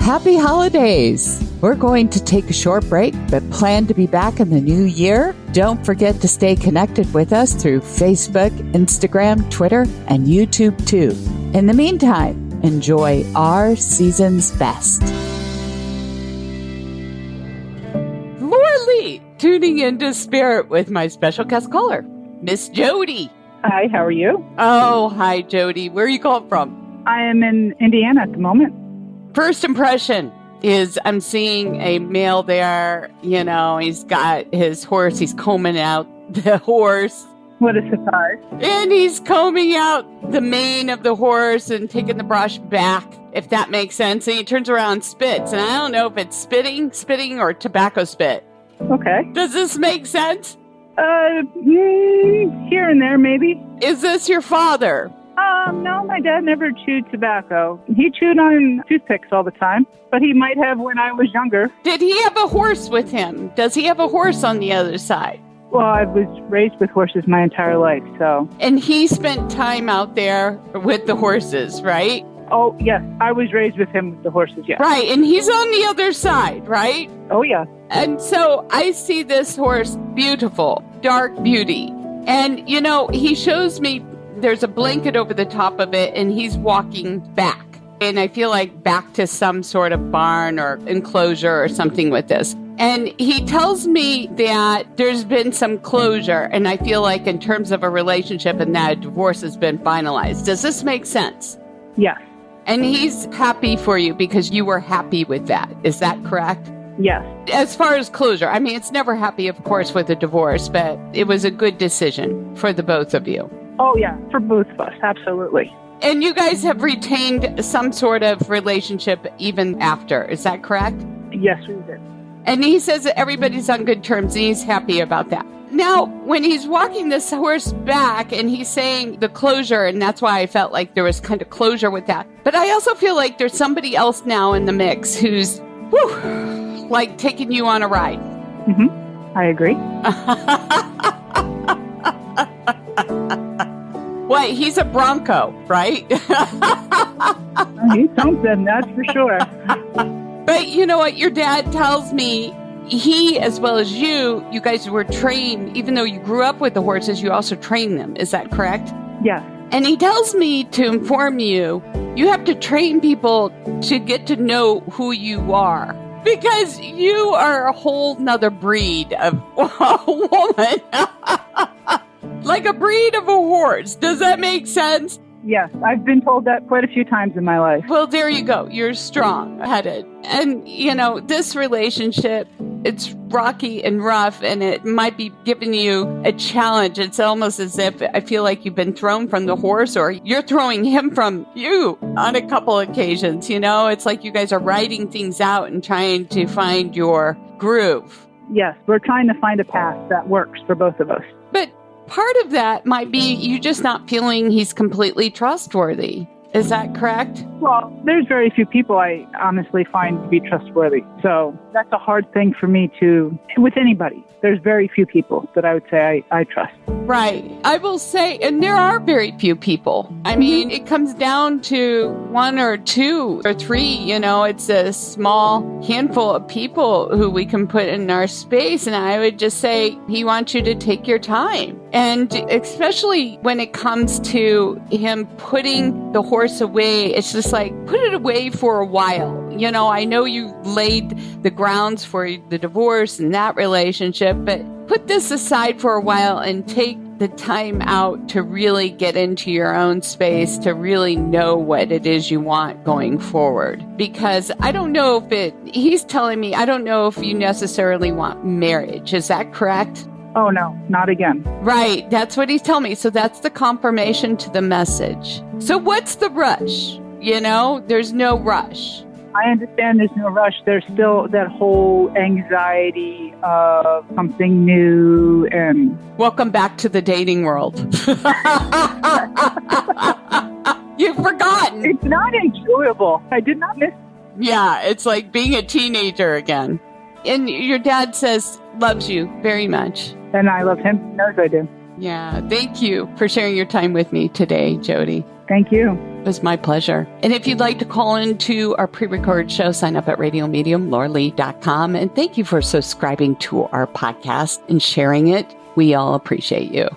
Happy holidays! We're going to take a short break, but plan to be back in the new year. Don't forget to stay connected with us through Facebook, Instagram, Twitter, and YouTube too. In the meantime, enjoy our season's best. Lee, tuning into Spirit with my special guest caller, Miss Jody. Hi, how are you? Oh, hi, Jody. Where are you calling from? I am in Indiana at the moment. First impression is I'm seeing a male there. You know, he's got his horse. He's combing out the horse. What a surprise. And he's combing out the mane of the horse and taking the brush back, if that makes sense. And he turns around and spits. And I don't know if it's spitting, or tobacco spit. Okay. Does this make sense? Here and there, maybe. Is this your father? No, my dad never chewed tobacco. He chewed on toothpicks all the time, but he might have when I was younger. Did he have a horse with him? Does he have a horse on the other side? Well, I was raised with horses my entire life, so. And he spent time out there with the horses, right? Oh, yes. I was raised with him with the horses, yes. Right, and he's on the other side, right? Oh, yeah. And so I see this horse, beautiful, dark beauty. And, you know, he shows me there's a blanket over the top of it, and he's walking back. And I feel like back to some sort of barn or enclosure or something with this. And he tells me that there's been some closure, and I feel like in terms of a relationship and that a divorce has been finalized. Does this make sense? Yes. And he's happy for you because you were happy with that. Is that correct? Yes. As far as closure, I mean, it's never happy, of course, with a divorce, but it was a good decision for the both of you. Oh, yeah, for both of us, absolutely. And you guys have retained some sort of relationship even after. Is that correct? Yes, we did. And he says that everybody's on good terms, and he's happy about that. Now, when he's walking this horse back and he's saying the closure, and that's why I felt like there was kind of closure with that. But I also feel like there's somebody else now in the mix who's, like taking you on a ride. Mm-hmm. I agree. What? He's a bronco, right? He's something, that's for sure. But you know what? Your dad tells me he, as well as you guys were trained, even though you grew up with the horses, you also trained them. Is that correct? Yes. And he tells me to inform you, you have to train people to get to know who you are. Because you are a whole nother breed of woman. Like a breed of a horse. Does that make sense? Yes, I've been told that quite a few times in my life. Well, there you go. You're strong-headed. And, you know, this relationship, it's rocky and rough, and it might be giving you a challenge. It's almost as if I feel like you've been thrown from the horse, or you're throwing him from you on a couple occasions. You know, it's like you guys are writing things out and trying to find your groove. Yes, we're trying to find a path that works for both of us. But part of that might be you just not feeling he's completely trustworthy. Is that correct? Well, there's very few people I honestly find to be trustworthy. So that's a hard thing for me to, with anybody. There's very few people that I would say I trust. Right. I will say, and there are very few people. I mean, it comes down to one or two or three, you know, it's a small handful of people who we can put in our space. And I would just say, he wants you to take your time. And especially when it comes to him putting the horse away, it's just like, put it away for a while. You know, I know you laid the grounds for the divorce and that relationship, but put this aside for a while and take the time out to really get into your own space, to really know what it is you want going forward. Because I don't know if he's telling me, I don't know if you necessarily want marriage. Is that correct? Oh, no, not again. Right. That's what he's telling me. So that's the confirmation to the message. So what's the rush? You know, there's no rush. I understand there's no rush. There's still that whole anxiety of something new and... Welcome back to the dating world. You've forgotten. It's not enjoyable. I did not miss... Yeah, it's like being a teenager again. And your dad says, loves you very much. And I love him. He knows I do. Yeah, thank you for sharing your time with me today, Jody. Thank you. It was my pleasure. And if you'd like to call into our pre-recorded show, sign up at radiomediumlauralee.com. And thank you for subscribing to our podcast and sharing it. We all appreciate you.